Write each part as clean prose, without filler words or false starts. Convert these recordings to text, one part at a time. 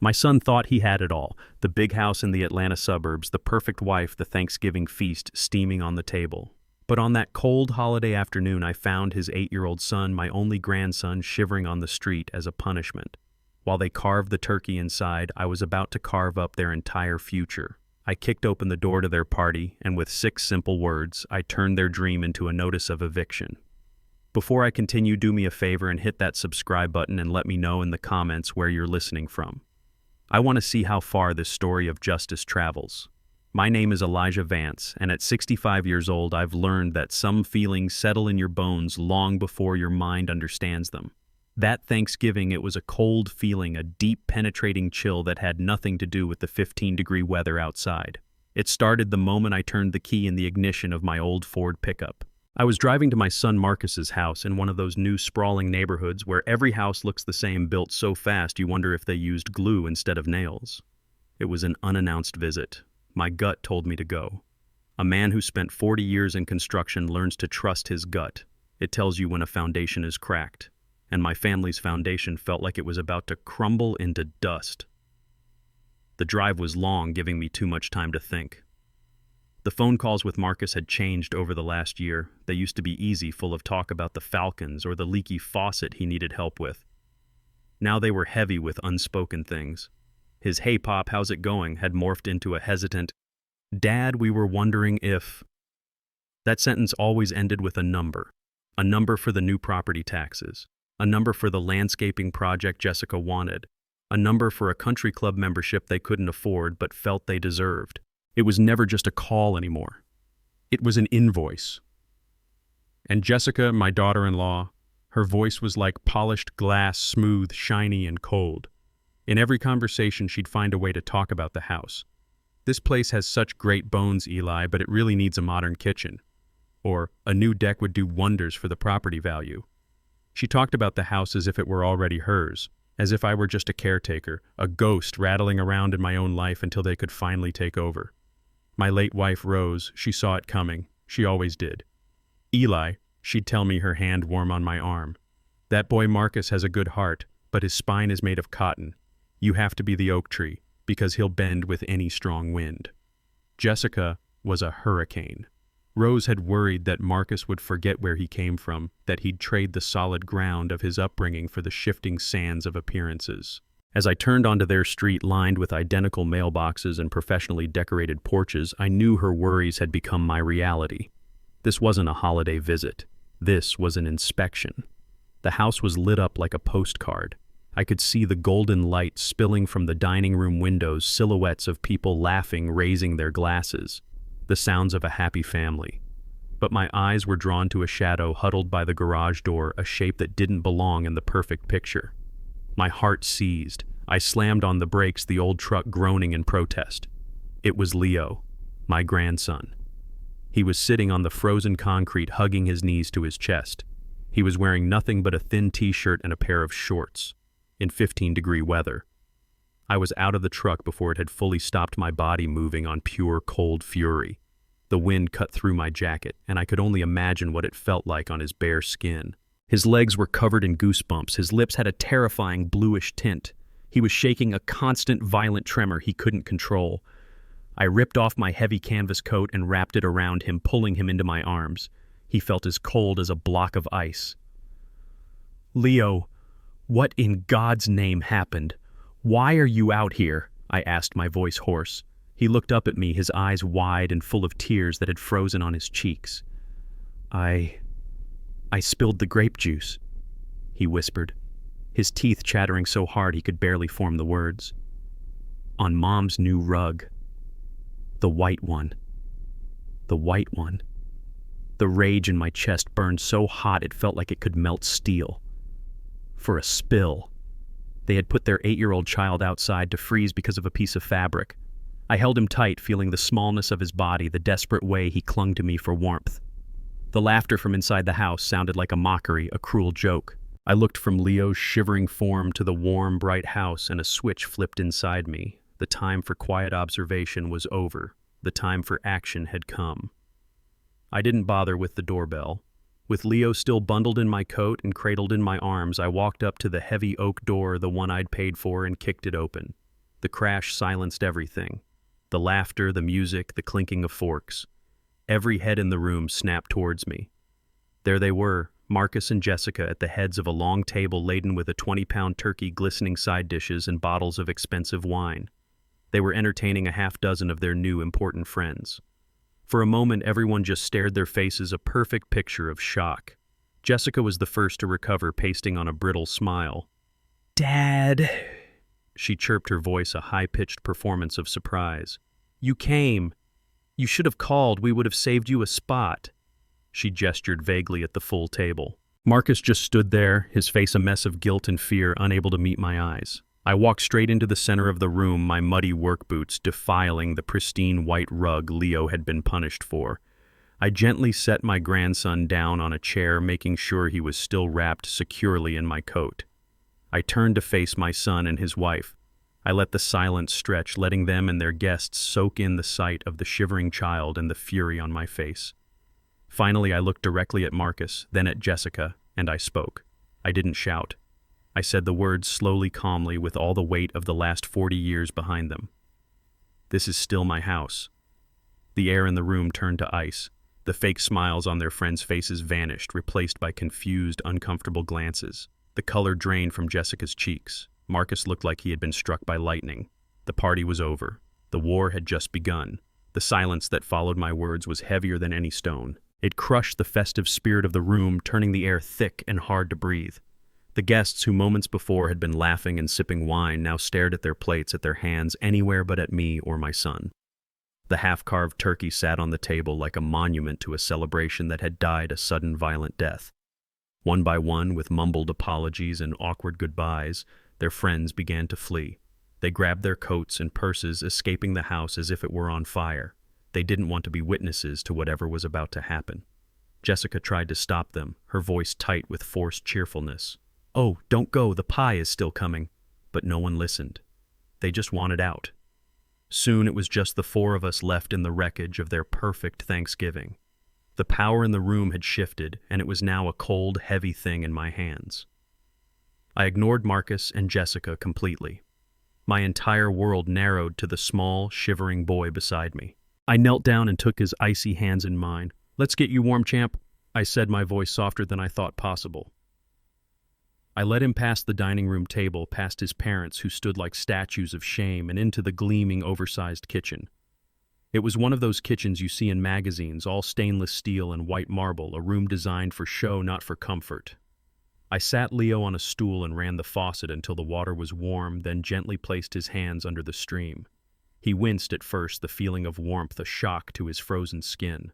My son thought he had it all: the big house in the Atlanta suburbs, the perfect wife, the Thanksgiving feast steaming on the table. But on that cold holiday afternoon, I found his 8-year-old son, my only grandson, shivering on the street as a punishment. While they carved the turkey inside, I was about to carve up their entire future. I kicked open the door to their party, and with 6 simple words, I turned their dream into a notice of eviction. Before I continue, do me a favor and hit that subscribe button and let me know in the comments where you're listening from. I want to see how far this story of justice travels. My name is Elijah Vance, and at 65 years old, I've learned that some feelings settle in your bones long before your mind understands them. That Thanksgiving, it was a cold feeling, a deep, penetrating chill that had nothing to do with the 15-degree weather outside. It started the moment I turned the key in the ignition of my old Ford pickup. I was driving to my son Marcus's house in one of those new sprawling neighborhoods where every house looks the same, built so fast you wonder if they used glue instead of nails. It was an unannounced visit. My gut told me to go. A man who spent 40 years in construction learns to trust his gut. It tells you when a foundation is cracked. And my family's foundation felt like it was about to crumble into dust. The drive was long, giving me too much time to think. The phone calls with Marcus had changed over the last year. They used to be easy, full of talk about the Falcons or the leaky faucet he needed help with. Now they were heavy with unspoken things. His "Hey Pop, how's it going?" had morphed into a hesitant, "Dad, we were wondering if..." That sentence always ended with a number for the new property taxes, a number for the landscaping project Jessica wanted, a number for a country club membership they couldn't afford but felt they deserved. It was never just a call anymore. It was an invoice. And Jessica, my daughter-in-law, her voice was like polished glass, smooth, shiny, and cold. In every conversation, she'd find a way to talk about the house. "This place has such great bones, Eli, but it really needs a modern kitchen." Or, "A new deck would do wonders for the property value." She talked about the house as if it were already hers, as if I were just a caretaker, a ghost rattling around in my own life until they could finally take over. My late wife, Rose, she saw it coming. She always did. "Eli," she'd tell me, her hand warm on my arm, "that boy Marcus has a good heart, but his spine is made of cotton. You have to be the oak tree, because he'll bend with any strong wind." Jessica was a hurricane. Rose had worried that Marcus would forget where he came from, that he'd trade the solid ground of his upbringing for the shifting sands of appearances. As I turned onto their street lined with identical mailboxes and professionally decorated porches, I knew her worries had become my reality. This wasn't a holiday visit. This was an inspection. The house was lit up like a postcard. I could see the golden light spilling from the dining room windows, silhouettes of people laughing, raising their glasses, the sounds of a happy family. But my eyes were drawn to a shadow huddled by the garage door, a shape that didn't belong in the perfect picture. My heart seized. I slammed on the brakes, the old truck groaning in protest. It was Leo, my grandson. He was sitting on the frozen concrete, hugging his knees to his chest. He was wearing nothing but a thin t-shirt and a pair of shorts, in 15-degree weather. I was out of the truck before it had fully stopped my body moving on pure cold fury. The wind cut through my jacket, and I could only imagine what it felt like on his bare skin. His legs were covered in goosebumps. His lips had a terrifying bluish tint. He was shaking a constant, violent tremor he couldn't control. I ripped off my heavy canvas coat and wrapped it around him, pulling him into my arms. He felt as cold as a block of ice. "Leo, what in God's name happened? Why are you out here?" I asked, my voice hoarse. He looked up at me, his eyes wide and full of tears that had frozen on his cheeks. I spilled the grape juice," he whispered, his teeth chattering so hard he could barely form the words. "On Mom's new rug. The white one. The white one." The rage in my chest burned so hot it felt like it could melt steel. For a spill. They had put their 8-year-old child outside to freeze because of a piece of fabric. I held him tight, feeling the smallness of his body, the desperate way he clung to me for warmth. The laughter from inside the house sounded like a mockery, a cruel joke. I looked from Leo's shivering form to the warm, bright house, and a switch flipped inside me. The time for quiet observation was over. The time for action had come. I didn't bother with the doorbell. With Leo still bundled in my coat and cradled in my arms, I walked up to the heavy oak door, the one I'd paid for, and kicked it open. The crash silenced everything. The laughter, the music, the clinking of forks. Every head in the room snapped towards me. There they were, Marcus and Jessica at the heads of a long table laden with a 20-pound turkey, glistening side dishes, and bottles of expensive wine. They were entertaining a half dozen of their new important friends. For a moment, everyone just stared, their faces a perfect picture of shock. Jessica was the first to recover, pasting on a brittle smile. "Dad," she chirped, her voice a high-pitched performance of surprise. "You came. You should have called. We would have saved you a spot." She gestured vaguely at the full table. Marcus just stood there, his face a mess of guilt and fear, unable to meet my eyes. I walked straight into the center of the room, my muddy work boots defiling the pristine white rug Leo had been punished for. I gently set my grandson down on a chair, making sure he was still wrapped securely in my coat. I turned to face my son and his wife. I let the silence stretch, letting them and their guests soak in the sight of the shivering child and the fury on my face. Finally, I looked directly at Marcus, then at Jessica, and I spoke. I didn't shout. I said the words slowly, calmly, with all the weight of the last 40 years behind them. "This is still my house." The air in the room turned to ice. The fake smiles on their friends' faces vanished, replaced by confused, uncomfortable glances. The color drained from Jessica's cheeks. Marcus looked like he had been struck by lightning. The party was over. The war had just begun. The silence that followed my words was heavier than any stone. It crushed the festive spirit of the room, turning the air thick and hard to breathe. The guests, who moments before had been laughing and sipping wine, now stared at their plates, at their hands, anywhere but at me or my son. The half-carved turkey sat on the table like a monument to a celebration that had died a sudden, violent death. One by one, with mumbled apologies and awkward goodbyes, their friends began to flee. They grabbed their coats and purses, escaping the house as if it were on fire. They didn't want to be witnesses to whatever was about to happen. Jessica tried to stop them, her voice tight with forced cheerfulness. "Oh, don't go, the pie is still coming." But no one listened. They just wanted out. Soon it was just the four of us left in the wreckage of their perfect Thanksgiving. The power in the room had shifted, and it was now a cold, heavy thing in my hands. I ignored Marcus and Jessica completely. My entire world narrowed to the small, shivering boy beside me. I knelt down and took his icy hands in mine. "Let's get you warm, champ," I said, my voice softer than I thought possible. I led him past the dining room table, past his parents, who stood like statues of shame, and into the gleaming, oversized kitchen. It was one of those kitchens you see in magazines, all stainless steel and white marble, a room designed for show, not for comfort. I sat Leo on a stool and ran the faucet until the water was warm, then gently placed his hands under the stream. He winced at first, the feeling of warmth a shock to his frozen skin.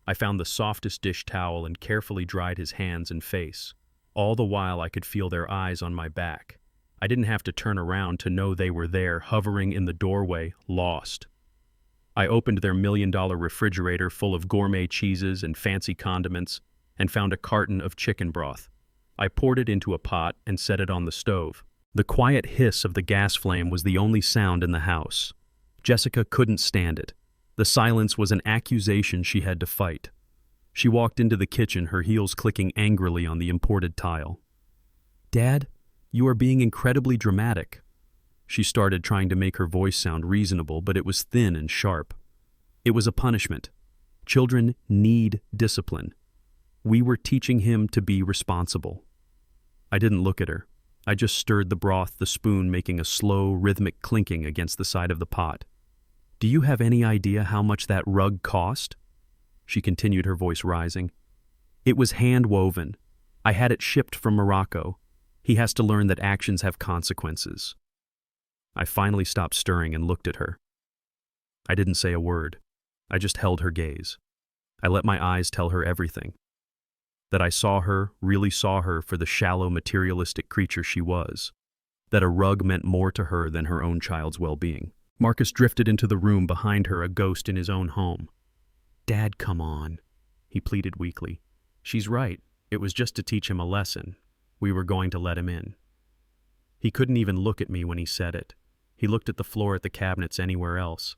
I found the softest dish towel and carefully dried his hands and face. All the while I could feel their eyes on my back. I didn't have to turn around to know they were there, hovering in the doorway, lost. I opened their $1 million refrigerator full of gourmet cheeses and fancy condiments and found a carton of chicken broth. I poured it into a pot and set it on the stove. The quiet hiss of the gas flame was the only sound in the house. Jessica couldn't stand it. The silence was an accusation she had to fight. She walked into the kitchen, her heels clicking angrily on the imported tile. "Dad, you are being incredibly dramatic." She started, trying to make her voice sound reasonable, but it was thin and sharp. It was a punishment. Children need discipline. We were teaching him to be responsible. I didn't look at her. I just stirred the broth, the spoon making a slow, rhythmic clinking against the side of the pot. "Do you have any idea how much that rug cost?" She continued, her voice rising. "It was hand-woven. I had it shipped from Morocco. He has to learn that actions have consequences." I finally stopped stirring and looked at her. I didn't say a word. I just held her gaze. I let my eyes tell her everything. That I saw her, really saw her for the shallow, materialistic creature she was. That a rug meant more to her than her own child's well-being. Marcus drifted into the room behind her, a ghost in his own home. "Dad, come on," he pleaded weakly. "She's right. It was just to teach him a lesson. We were going to let him in." He couldn't even look at me when he said it. He looked at the floor, at the cabinets, anywhere else.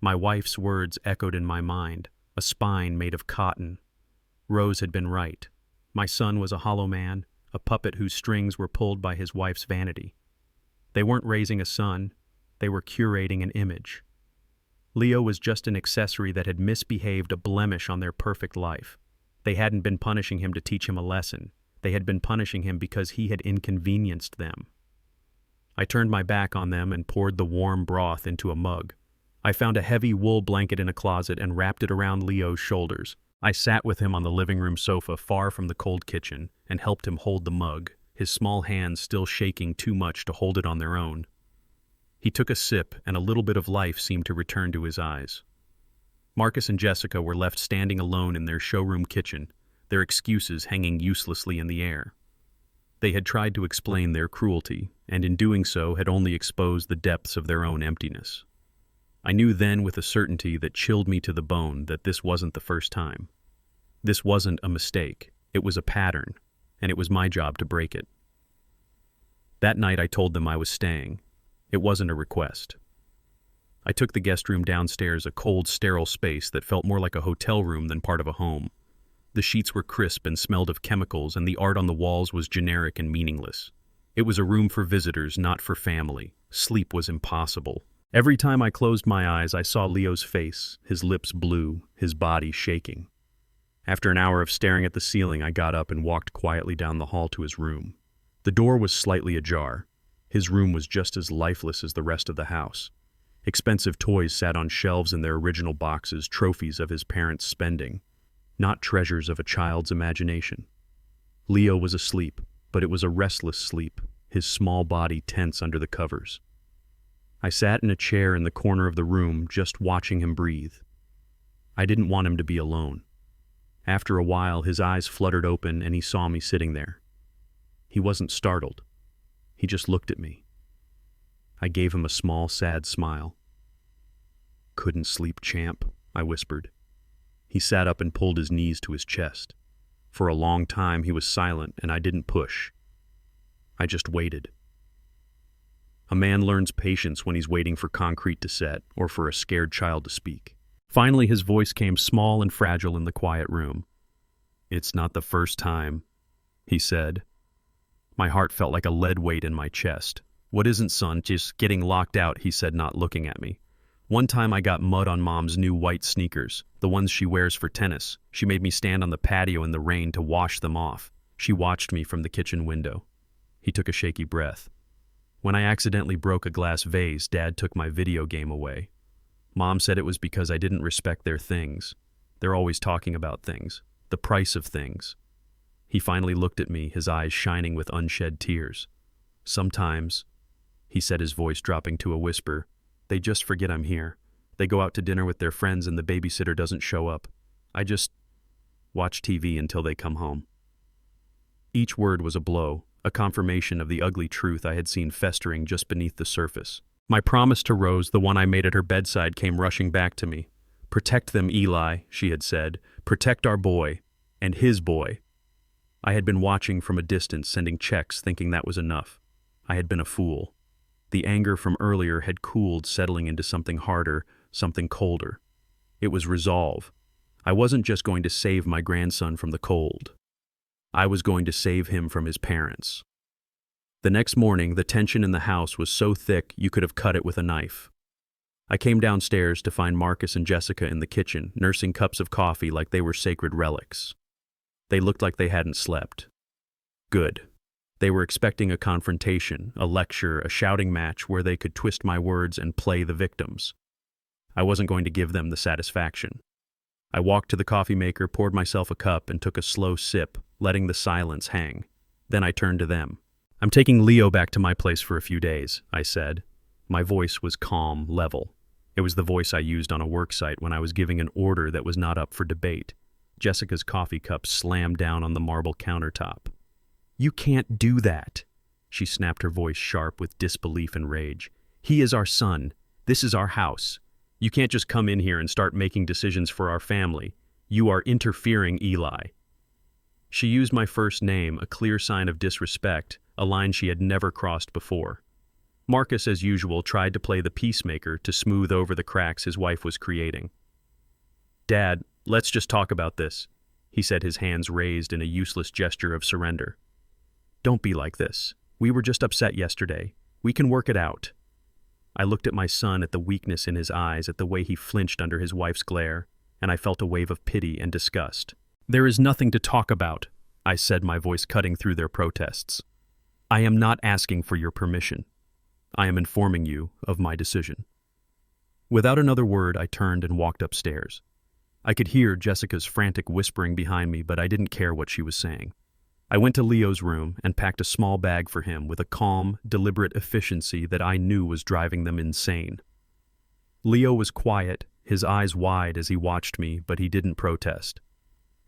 My wife's words echoed in my mind, a spine made of cotton. Rose had been right. My son was a hollow man, a puppet whose strings were pulled by his wife's vanity. They weren't raising a son. They were curating an image. Leo was just an accessory that had misbehaved, a blemish on their perfect life. They hadn't been punishing him to teach him a lesson. They had been punishing him because he had inconvenienced them. I turned my back on them and poured the warm broth into a mug. I found a heavy wool blanket in a closet and wrapped it around Leo's shoulders. I sat with him on the living room sofa far from the cold kitchen and helped him hold the mug, his small hands still shaking too much to hold it on their own. He took a sip and a little bit of life seemed to return to his eyes. Marcus and Jessica were left standing alone in their showroom kitchen, their excuses hanging uselessly in the air. They had tried to explain their cruelty, and in doing so had only exposed the depths of their own emptiness. I knew then with a certainty that chilled me to the bone that this wasn't the first time. This wasn't a mistake, it was a pattern, and it was my job to break it. That night I told them I was staying. It wasn't a request. I took the guest room downstairs, a cold, sterile space that felt more like a hotel room than part of a home. The sheets were crisp and smelled of chemicals, and the art on the walls was generic and meaningless. It was a room for visitors, not for family. Sleep was impossible. Every time I closed my eyes, I saw Leo's face, his lips blue, his body shaking. After an hour of staring at the ceiling, I got up and walked quietly down the hall to his room. The door was slightly ajar. His room was just as lifeless as the rest of the house. Expensive toys sat on shelves in their original boxes, trophies of his parents' spending, not treasures of a child's imagination. Leo was asleep, but it was a restless sleep, his small body tense under the covers. I sat in a chair in the corner of the room, just watching him breathe. I didn't want him to be alone. After a while, his eyes fluttered open and he saw me sitting there. He wasn't startled. He just looked at me. I gave him a small, sad smile. "Couldn't sleep, champ," I whispered. He sat up and pulled his knees to his chest. For a long time he was silent, and I didn't push. I just waited. A man learns patience when he's waiting for concrete to set or for a scared child to speak. Finally, his voice came small and fragile in the quiet room. "It's not the first time," he said. My heart felt like a lead weight in my chest. "What isn't, son? Just getting locked out," he said, not looking at me. "One time I got mud on Mom's new white sneakers, the ones she wears for tennis. She made me stand on the patio in the rain to wash them off. She watched me from the kitchen window." He took a shaky breath. "When I accidentally broke a glass vase, Dad took my video game away. Mom said it was because I didn't respect their things. They're always talking about things, the price of things." He finally looked at me, his eyes shining with unshed tears. "Sometimes," he said, his voice dropping to a whisper, "they just forget I'm here. They go out to dinner with their friends and the babysitter doesn't show up. I just watch TV until they come home." Each word was a blow, a confirmation of the ugly truth I had seen festering just beneath the surface. My promise to Rose, the one I made at her bedside, came rushing back to me. "Protect them, Eli," she had said. "Protect our boy. And his boy." I had been watching from a distance, sending checks, thinking that was enough. I had been a fool. The anger from earlier had cooled, settling into something harder, something colder. It was resolve. I wasn't just going to save my grandson from the cold. I was going to save him from his parents. The next morning, the tension in the house was so thick you could have cut it with a knife. I came downstairs to find Marcus and Jessica in the kitchen, nursing cups of coffee like they were sacred relics. They looked like they hadn't slept. Good. They were expecting a confrontation, a lecture, a shouting match where they could twist my words and play the victims. I wasn't going to give them the satisfaction. I walked to the coffee maker, poured myself a cup, and took a slow sip, letting the silence hang. Then I turned to them. "I'm taking Leo back to my place for a few days," I said. My voice was calm, level. It was the voice I used on a work site when I was giving an order that was not up for debate. Jessica's coffee cup slammed down on the marble countertop. "You can't do that," she snapped, her voice sharp with disbelief and rage. "He is our son. This is our house. You can't just come in here and start making decisions for our family. You are interfering, Eli." She used my first name, a clear sign of disrespect, a line she had never crossed before. Marcus, as usual, tried to play the peacemaker to smooth over the cracks his wife was creating. "Dad, let's just talk about this," he said, his hands raised in a useless gesture of surrender. "Don't be like this. We were just upset yesterday. We can work it out." I looked at my son, at the weakness in his eyes, at the way he flinched under his wife's glare, and I felt a wave of pity and disgust. "There is nothing to talk about," I said, my voice cutting through their protests. "I am not asking for your permission. I am informing you of my decision." Without another word, I turned and walked upstairs. I could hear Jessica's frantic whispering behind me, but I didn't care what she was saying. I went to Leo's room and packed a small bag for him with a calm, deliberate efficiency that I knew was driving them insane. Leo was quiet, his eyes wide as he watched me, but he didn't protest.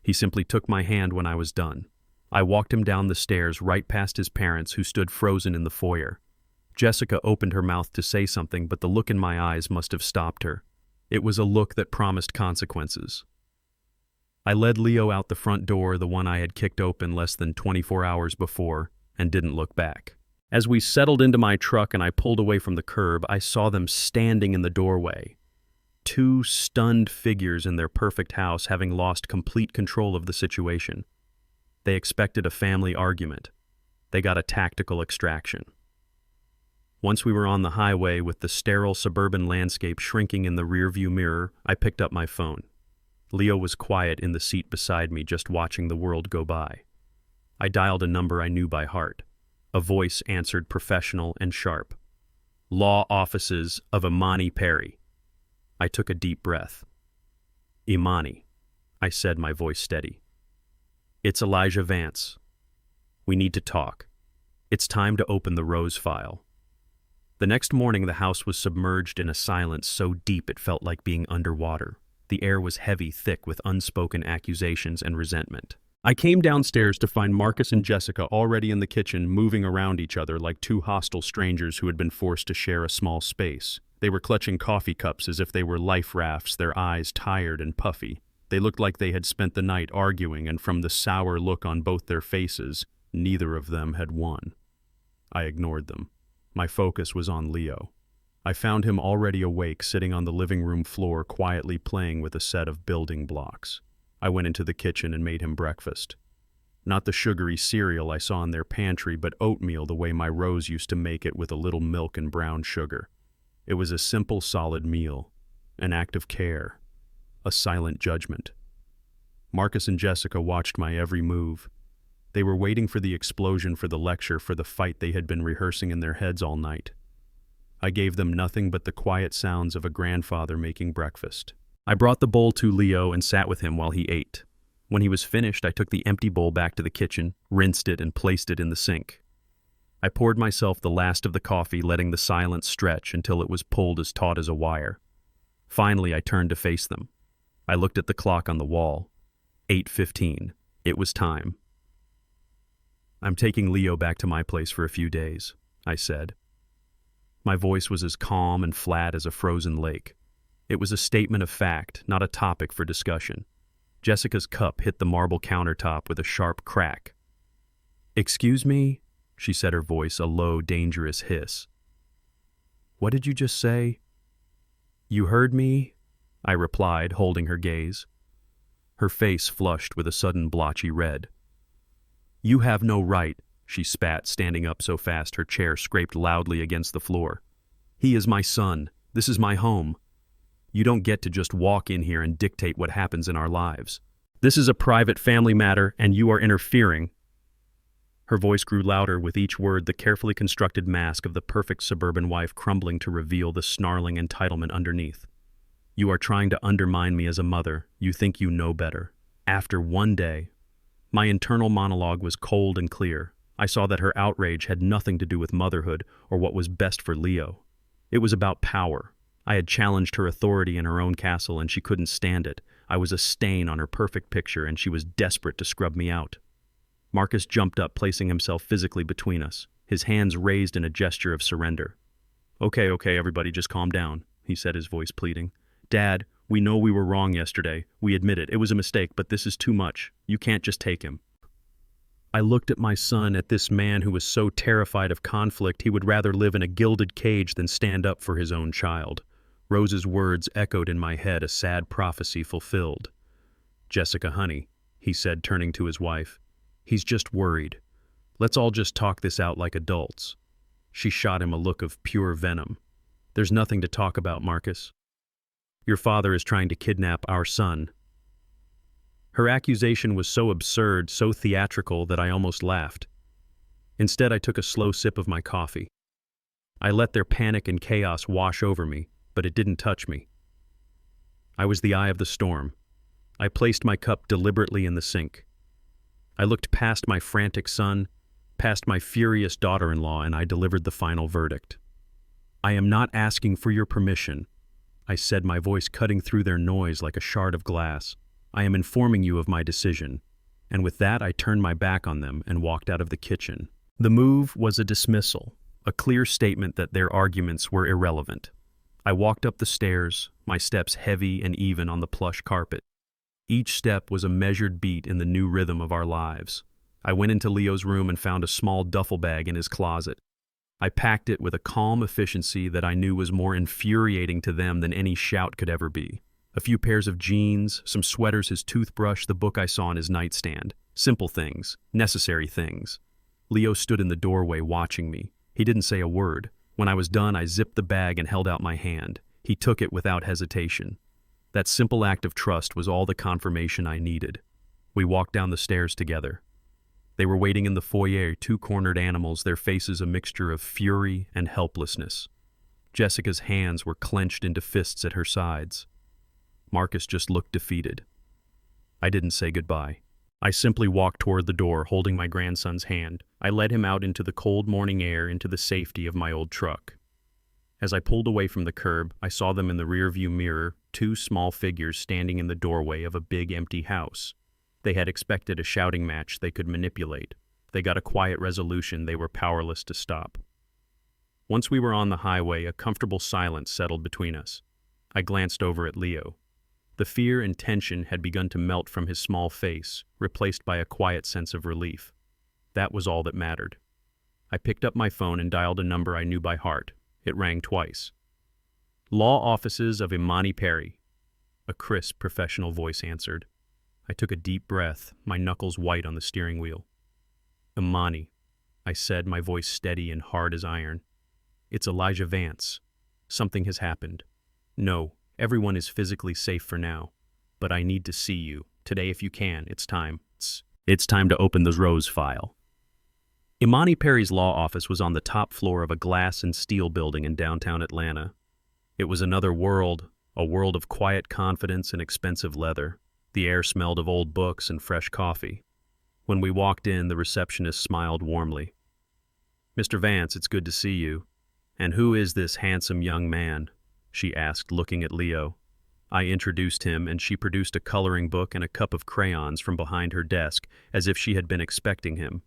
He simply took my hand when I was done. I walked him down the stairs right past his parents, who stood frozen in the foyer. Jessica opened her mouth to say something, but the look in my eyes must have stopped her. It was a look that promised consequences. I led Leo out the front door, the one I had kicked open less than 24 hours before, and didn't look back. As we settled into my truck and I pulled away from the curb, I saw them standing in the doorway. Two stunned figures in their perfect house, having lost complete control of the situation. They expected a family argument. They got a tactical extraction. Once we were on the highway with the sterile suburban landscape shrinking in the rearview mirror, I picked up my phone. Leo was quiet in the seat beside me, just watching the world go by. I dialed a number I knew by heart. A voice answered, professional and sharp. "Law offices of Imani Perry." I took a deep breath. "Imani," I said, my voice steady. "It's Elijah Vance. We need to talk. It's time to open the Rose file." The next morning, the house was submerged in a silence so deep it felt like being underwater. The air was heavy, thick with unspoken accusations and resentment. I came downstairs to find Marcus and Jessica already in the kitchen, moving around each other like two hostile strangers who had been forced to share a small space. They were clutching coffee cups as if they were life rafts, their eyes tired and puffy. They looked like they had spent the night arguing, and from the sour look on both their faces, neither of them had won. I ignored them. My focus was on Leo. I found him already awake, sitting on the living room floor, quietly playing with a set of building blocks. I went into the kitchen and made him breakfast. Not the sugary cereal I saw in their pantry, but oatmeal the way my Rose used to make it, with a little milk and brown sugar. It was a simple, solid meal, an act of care, a silent judgment. Marcus and Jessica watched my every move. They were waiting for the explosion, for the lecture, for the fight they had been rehearsing in their heads all night. I gave them nothing but the quiet sounds of a grandfather making breakfast. I brought the bowl to Leo and sat with him while he ate. When he was finished, I took the empty bowl back to the kitchen, rinsed it, and placed it in the sink. I poured myself the last of the coffee, letting the silence stretch until it was pulled as taut as a wire. Finally, I turned to face them. I looked at the clock on the wall. 8:15. It was time. "I'm taking Leo back to my place for a few days," I said. My voice was as calm and flat as a frozen lake. It was a statement of fact, not a topic for discussion. Jessica's cup hit the marble countertop with a sharp crack. "Excuse me?" she said, her voice a low, dangerous hiss. "What did you just say?" "You heard me?" I replied, holding her gaze. Her face flushed with a sudden blotchy red. "You have no right," she spat, standing up so fast her chair scraped loudly against the floor. "He is my son. This is my home. You don't get to just walk in here and dictate what happens in our lives. This is a private family matter, and you are interfering." Her voice grew louder with each word, the carefully constructed mask of the perfect suburban wife crumbling to reveal the snarling entitlement underneath. "You are trying to undermine me as a mother. You think you know better. After one day." My internal monologue was cold and clear. I saw that her outrage had nothing to do with motherhood or what was best for Leo. It was about power. I had challenged her authority in her own castle, and she couldn't stand it. I was a stain on her perfect picture, and she was desperate to scrub me out. Marcus jumped up, placing himself physically between us, his hands raised in a gesture of surrender. Okay, everybody, just calm down," he said, his voice pleading. "Dad, we know we were wrong yesterday. We admit it. It was a mistake, but this is too much. You can't just take him." I looked at my son, at this man who was so terrified of conflict he would rather live in a gilded cage than stand up for his own child. Rose's words echoed in my head, a sad prophecy fulfilled. "Jessica, honey," he said, turning to his wife. "He's just worried. Let's all just talk this out like adults." She shot him a look of pure venom. There's nothing to talk about, Marcus. Your father is trying to kidnap our son. Her accusation was so absurd, so theatrical that I almost laughed. Instead, I took a slow sip of my coffee. I let their panic and chaos wash over me, but it didn't touch me. I was the eye of the storm. I placed my cup deliberately in the sink. I looked past my frantic son, past my furious daughter-in-law, and I delivered the final verdict. I am not asking for your permission, I said, my voice cutting through their noise like a shard of glass. I am informing you of my decision. And with that, I turned my back on them and walked out of the kitchen. The move was a dismissal, a clear statement that their arguments were irrelevant. I walked up the stairs, my steps heavy and even on the plush carpet. Each step was a measured beat in the new rhythm of our lives. I went into Leo's room and found a small duffel bag in his closet. I packed it with a calm efficiency that I knew was more infuriating to them than any shout could ever be. A few pairs of jeans, some sweaters, his toothbrush, the book I saw on his nightstand. Simple things, necessary things. Leo stood in the doorway watching me. He didn't say a word. When I was done, I zipped the bag and held out my hand. He took it without hesitation. That simple act of trust was all the confirmation I needed. We walked down the stairs together. They were waiting in the foyer, two cornered animals, their faces a mixture of fury and helplessness. Jessica's hands were clenched into fists at her sides. Marcus just looked defeated. I didn't say goodbye. I simply walked toward the door, holding my grandson's hand. I led him out into the cold morning air, into the safety of my old truck. As I pulled away from the curb, I saw them in the rearview mirror, two small figures standing in the doorway of a big empty house. They had expected a shouting match they could manipulate. They got a quiet resolution they were powerless to stop. Once we were on the highway, a comfortable silence settled between us. I glanced over at Leo. The fear and tension had begun to melt from his small face, replaced by a quiet sense of relief. That was all that mattered. I picked up my phone and dialed a number I knew by heart. It rang twice. Law offices of Imani Perry. A crisp, professional voice answered. I took a deep breath, my knuckles white on the steering wheel. Imani, I said, my voice steady and hard as iron. It's Elijah Vance. Something has happened. No, everyone is physically safe for now. But I need to see you. Today, if you can, it's time. It's time to open the Rose file. Imani Perry's law office was on the top floor of a glass and steel building in downtown Atlanta. It was another world, a world of quiet confidence and expensive leather. The air smelled of old books and fresh coffee. When we walked in, the receptionist smiled warmly. Mr. Vance, it's good to see you. And who is this handsome young man? She asked, looking at Leo. I introduced him, and she produced a coloring book and a cup of crayons from behind her desk, as if she had been expecting him.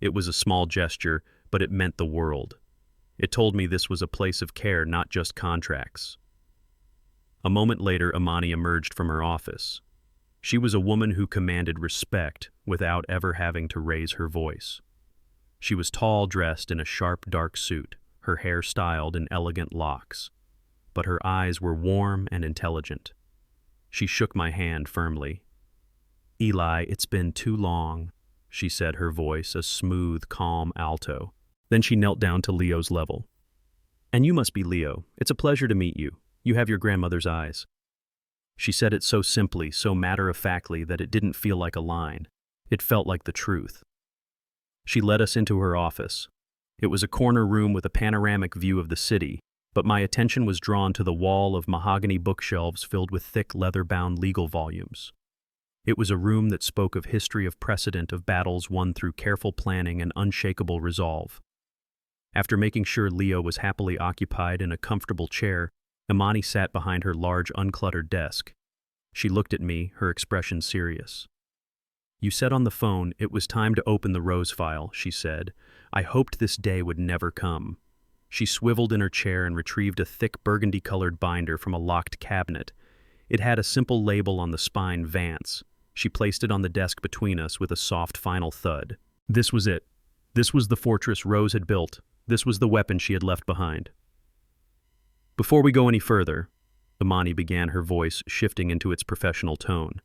It was a small gesture, but it meant the world. It told me this was a place of care, not just contracts. A moment later, Imani emerged from her office. She was a woman who commanded respect without ever having to raise her voice. She was tall, dressed in a sharp, dark suit, her hair styled in elegant locks. But her eyes were warm and intelligent. She shook my hand firmly. Eli, it's been too long, she said, her voice a smooth, calm alto. Then she knelt down to Leo's level. And you must be Leo. It's a pleasure to meet you. You have your grandmother's eyes. She said it so simply, so matter-of-factly that it didn't feel like a line. It felt like the truth. She led us into her office. It was a corner room with a panoramic view of the city, but my attention was drawn to the wall of mahogany bookshelves filled with thick leather-bound legal volumes. It was a room that spoke of history, of precedent, of battles won through careful planning and unshakable resolve. After making sure Leo was happily occupied in a comfortable chair, Imani sat behind her large, uncluttered desk. She looked at me, her expression serious. You said on the phone it was time to open the Rose file, she said. I hoped this day would never come. She swiveled in her chair and retrieved a thick burgundy-colored binder from a locked cabinet. It had a simple label on the spine, Vance. She placed it on the desk between us with a soft final thud. This was it. This was the fortress Rose had built. This was the weapon she had left behind. Before we go any further, Imani began, her voice shifting into its professional tone.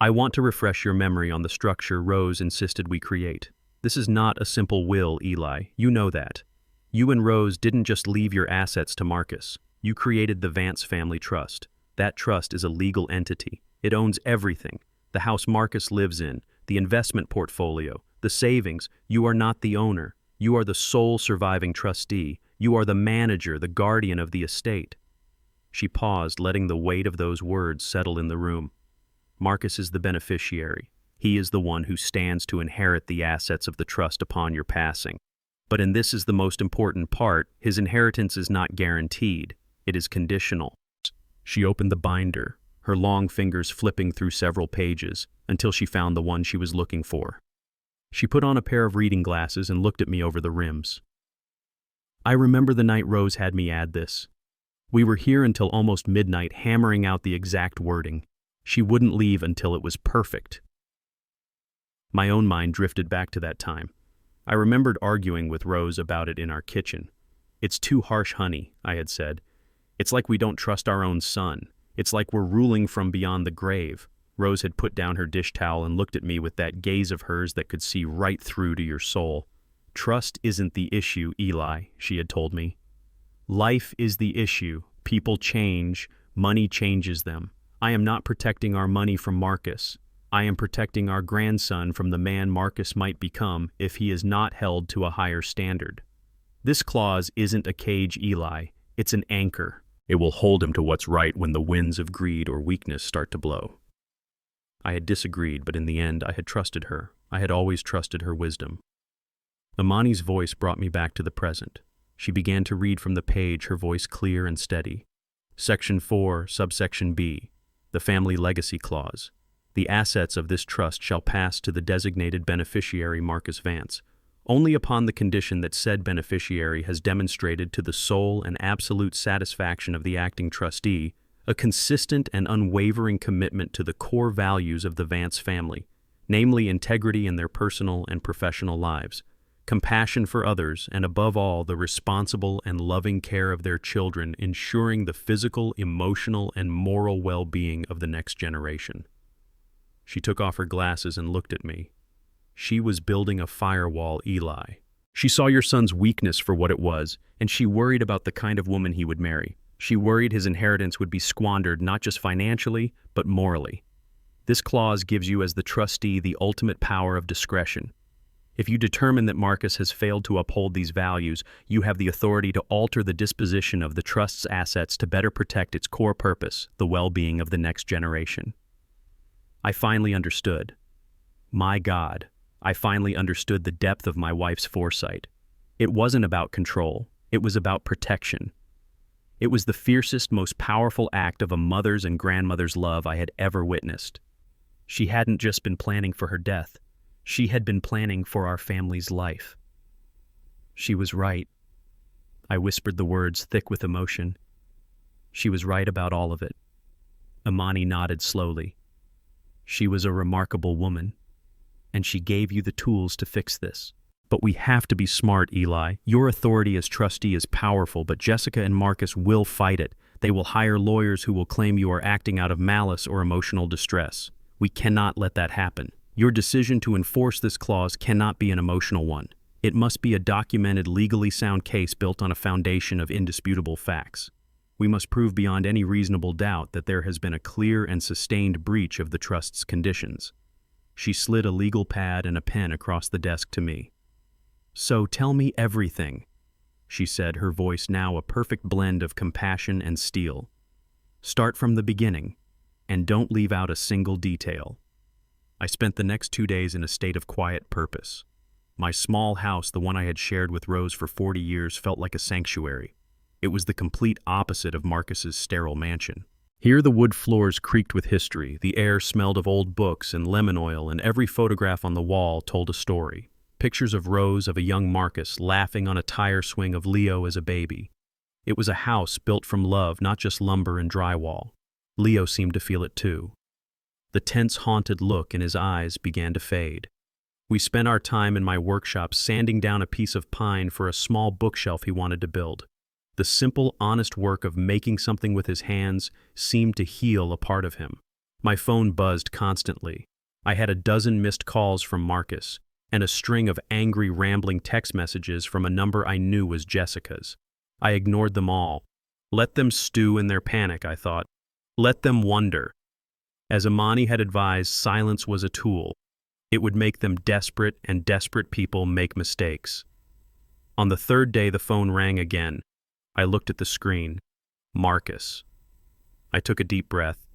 I want to refresh your memory on the structure Rose insisted we create. This is not a simple will, Eli. You know that. You and Rose didn't just leave your assets to Marcus. You created the Vance Family Trust. That trust is a legal entity. It owns everything. The house Marcus lives in, the investment portfolio, the savings. You are not the owner. You are the sole surviving trustee. You are the manager, the guardian of the estate. She paused, letting the weight of those words settle in the room. Marcus is the beneficiary. He is the one who stands to inherit the assets of the trust upon your passing. But and this is the most important part, his inheritance is not guaranteed. It is conditional. She opened the binder, her long fingers flipping through several pages, until she found the one she was looking for. She put on a pair of reading glasses and looked at me over the rims. I remember the night Rose had me add this. We were here until almost midnight hammering out the exact wording. She wouldn't leave until it was perfect. My own mind drifted back to that time. I remembered arguing with Rose about it in our kitchen. It's too harsh, honey, I had said. It's like we don't trust our own son. It's like we're ruling from beyond the grave. Rose had put down her dish towel and looked at me with that gaze of hers that could see right through to your soul. Trust isn't the issue, Eli, she had told me. Life is the issue. People change. Money changes them. I am not protecting our money from Marcus. I am protecting our grandson from the man Marcus might become if he is not held to a higher standard. This clause isn't a cage, Eli. It's an anchor. It will hold him to what's right when the winds of greed or weakness start to blow. I had disagreed, but in the end I had trusted her. I had always trusted her wisdom. Amani's voice brought me back to the present. She began to read from the page, her voice clear and steady. Section 4, subsection B, the Family Legacy Clause. The assets of this trust shall pass to the designated beneficiary Marcus Vance, only upon the condition that said beneficiary has demonstrated to the sole and absolute satisfaction of the acting trustee a consistent and unwavering commitment to the core values of the Vance family, namely integrity in their personal and professional lives, compassion for others, and above all, the responsible and loving care of their children, ensuring the physical, emotional, and moral well-being of the next generation. She took off her glasses and looked at me. She was building a firewall, Eli. She saw your son's weakness for what it was, and she worried about the kind of woman he would marry. She worried his inheritance would be squandered not just financially, but morally. This clause gives you as the trustee the ultimate power of discretion. If you determine that Marcus has failed to uphold these values, you have the authority to alter the disposition of the trust's assets to better protect its core purpose, the well-being of the next generation. I finally understood. My God, I finally understood the depth of my wife's foresight. It wasn't about control. It was about protection. It was the fiercest, most powerful act of a mother's and grandmother's love I had ever witnessed. She hadn't just been planning for her death. She had been planning for our family's life. She was right. I whispered the words thick with emotion. She was right about all of it. Amani nodded slowly. She was a remarkable woman, and she gave you the tools to fix this. But we have to be smart, Eli. Your authority as trustee is powerful, but Jessica and Marcus will fight it. They will hire lawyers who will claim you are acting out of malice or emotional distress. We cannot let that happen. Your decision to enforce this clause cannot be an emotional one. It must be a documented, legally sound case built on a foundation of indisputable facts. We must prove beyond any reasonable doubt that there has been a clear and sustained breach of the trust's conditions. She slid a legal pad and a pen across the desk to me. So tell me everything, she said, her voice now a perfect blend of compassion and steel. Start from the beginning, and don't leave out a single detail. I spent the next 2 days in a state of quiet purpose. My small house, the one I had shared with Rose for 40 years, felt like a sanctuary. It was the complete opposite of Marcus's sterile mansion. Here the wood floors creaked with history, the air smelled of old books and lemon oil, and every photograph on the wall told a story. Pictures of Rose, of a young Marcus, laughing on a tire swing, of Leo as a baby. It was a house built from love, not just lumber and drywall. Leo seemed to feel it too. The tense, haunted look in his eyes began to fade. We spent our time in my workshop sanding down a piece of pine for a small bookshelf he wanted to build. The simple, honest work of making something with his hands seemed to heal a part of him. My phone buzzed constantly. I had a dozen missed calls from Marcus. and a string of angry, rambling text messages from a number I knew was Jessica's. I ignored them all. Let them stew in their panic, I thought. Let them wonder. As Amani had advised, silence was a tool. It would make them desperate, and desperate people make mistakes. On the third day, the phone rang again. I looked at the screen. Marcus. I took a deep breath.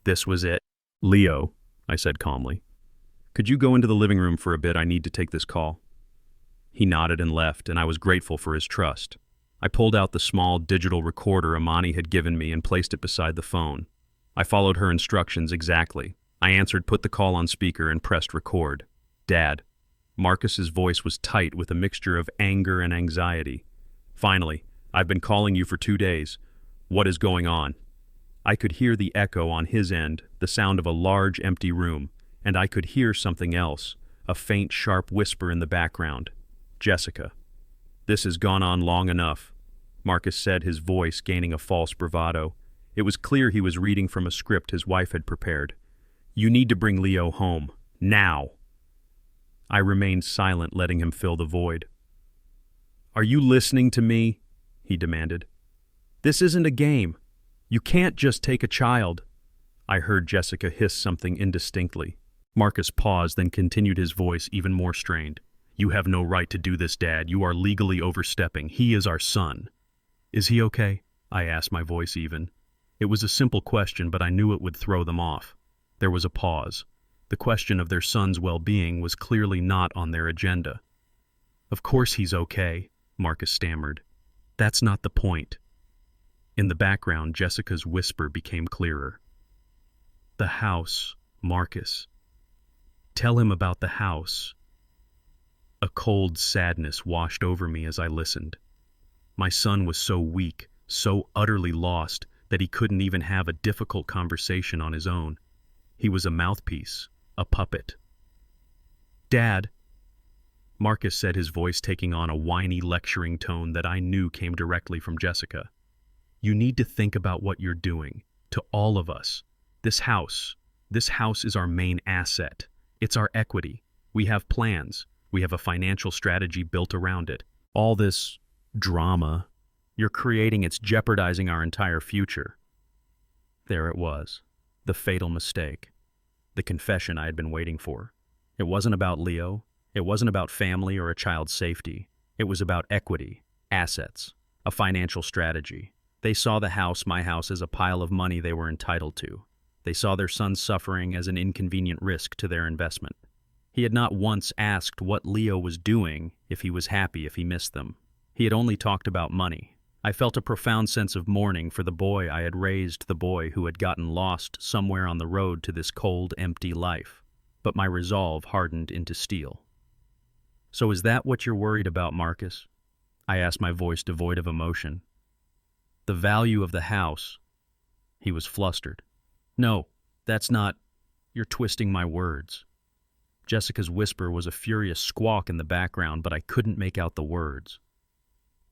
This was it. "Leo," I said calmly. "Could you go into the living room for a bit? I need to take this call." He nodded and left, and I was grateful for his trust. I pulled out the small digital recorder Amani had given me and placed it beside the phone. I followed her instructions exactly. I answered, put the call on speaker, and pressed record. "Dad." Marcus's voice was tight with a mixture of anger and anxiety. "Finally, I've been calling you for 2 days. What is going on?" I could hear the echo on his end, the sound of a large empty room, and I could hear something else, a faint, sharp whisper in the background. "Jessica." "This has gone on long enough," Marcus said, his voice gaining a false bravado. It was clear he was reading from a script his wife had prepared. "You need to bring Leo home. Now." I remained silent, letting him fill the void. "Are you listening to me?" he demanded. "This isn't a game. You can't just take a child." I heard Jessica hiss something indistinctly. Marcus paused, then continued, his voice even more strained. "You have no right to do this, Dad. You are legally overstepping. He is our son." "Is he okay?" I asked, my voice even. It was a simple question, but I knew it would throw them off. There was a pause. The question of their son's well-being was clearly not on their agenda. "Of course he's okay," Marcus stammered. "That's not the point." In the background, Jessica's whisper became clearer. "The house, Marcus. Tell him about the house." A cold sadness washed over me as I listened. My son was so weak, so utterly lost, that he couldn't even have a difficult conversation on his own. He was a mouthpiece, a puppet. "Dad," Marcus said, his voice taking on a whiny, lecturing tone that I knew came directly from Jessica. "You need to think about what you're doing. To all of us. This house is our main asset. It's our equity. We have plans. We have a financial strategy built around it. All this drama you're creating, it's jeopardizing our entire future." There it was. The fatal mistake. The confession I had been waiting for. It wasn't about Leo. It wasn't about family or a child's safety. It was about equity, assets, a financial strategy. They saw the house, my house, as a pile of money they were entitled to. They saw their son's suffering as an inconvenient risk to their investment. He had not once asked what Leo was doing, if he was happy, if he missed them. He had only talked about money. I felt a profound sense of mourning for the boy I had raised, the boy who had gotten lost somewhere on the road to this cold, empty life. But my resolve hardened into steel. "So is that what you're worried about, Marcus?" I asked, my voice devoid of emotion. "The value of the house." He was flustered. "No, that's not. You're twisting my words." Jessica's whisper was a furious squawk in the background, but I couldn't make out the words.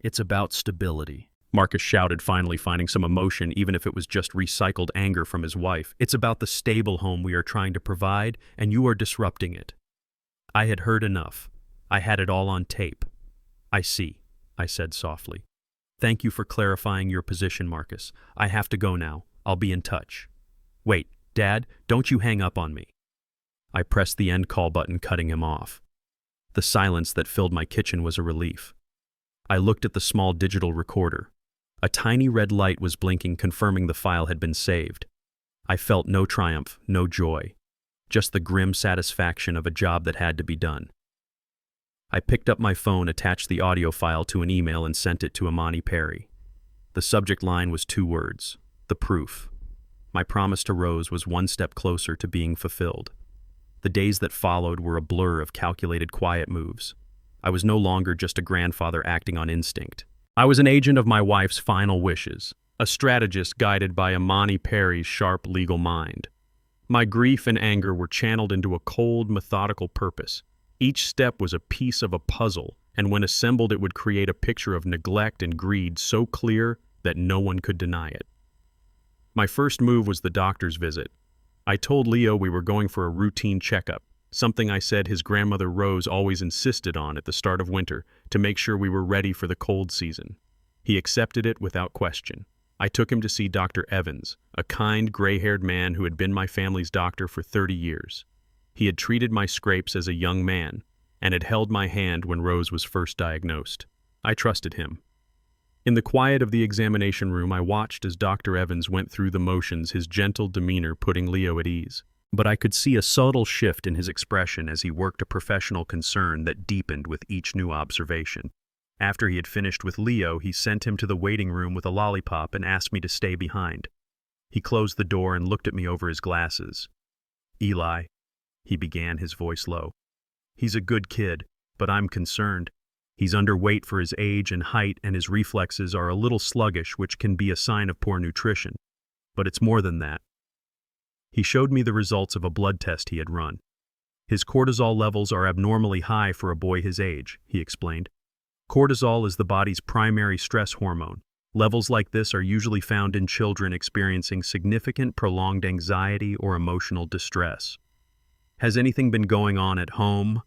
"It's about stability," Marcus shouted, finally finding some emotion, even if it was just recycled anger from his wife. "It's about the stable home we are trying to provide, and you are disrupting it." I had heard enough. I had it all on tape. "I see," I said softly. "Thank you for clarifying your position, Marcus. I have to go now. I'll be in touch." "Wait, Dad, don't you hang up on me." I pressed the end call button, cutting him off. The silence that filled my kitchen was a relief. I looked at the small digital recorder. A tiny red light was blinking, confirming the file had been saved. I felt no triumph, no joy, just the grim satisfaction of a job that had to be done. I picked up my phone, attached the audio file to an email, and sent it to Amani Perry. The subject line was 2 words: the proof. My promise to Rose was one step closer to being fulfilled. The days that followed were a blur of calculated, quiet moves. I was no longer just a grandfather acting on instinct. I was an agent of my wife's final wishes, a strategist guided by Amani Perry's sharp legal mind. My grief and anger were channeled into a cold, methodical purpose. Each step was a piece of a puzzle, and when assembled it would create a picture of neglect and greed so clear that no one could deny it. My first move was the doctor's visit. I told Leo we were going for a routine checkup. something I said his grandmother Rose always insisted on at the start of winter to make sure we were ready for the cold season. He accepted it without question. I took him to see Dr. Evans, a kind, gray-haired man who had been my family's doctor for 30 years. He had treated my scrapes as a young man and had held my hand when Rose was first diagnosed. I trusted him. In the quiet of the examination room, I watched as Dr. Evans went through the motions, his gentle demeanor putting Leo at ease. But I could see a subtle shift in his expression as he worked a professional concern that deepened with each new observation. After he had finished with Leo, he sent him to the waiting room with a lollipop and asked me to stay behind. He closed the door and looked at me over his glasses. "Eli," he began, his voice low. "He's a good kid, but I'm concerned. He's underweight for his age and height, and his reflexes are a little sluggish, which can be a sign of poor nutrition. But it's more than that." He showed me the results of a blood test he had run. "His cortisol levels are abnormally high for a boy his age," he explained. "Cortisol is the body's primary stress hormone. Levels like this are usually found in children experiencing significant prolonged anxiety or emotional distress." "Has anything been going on at home?"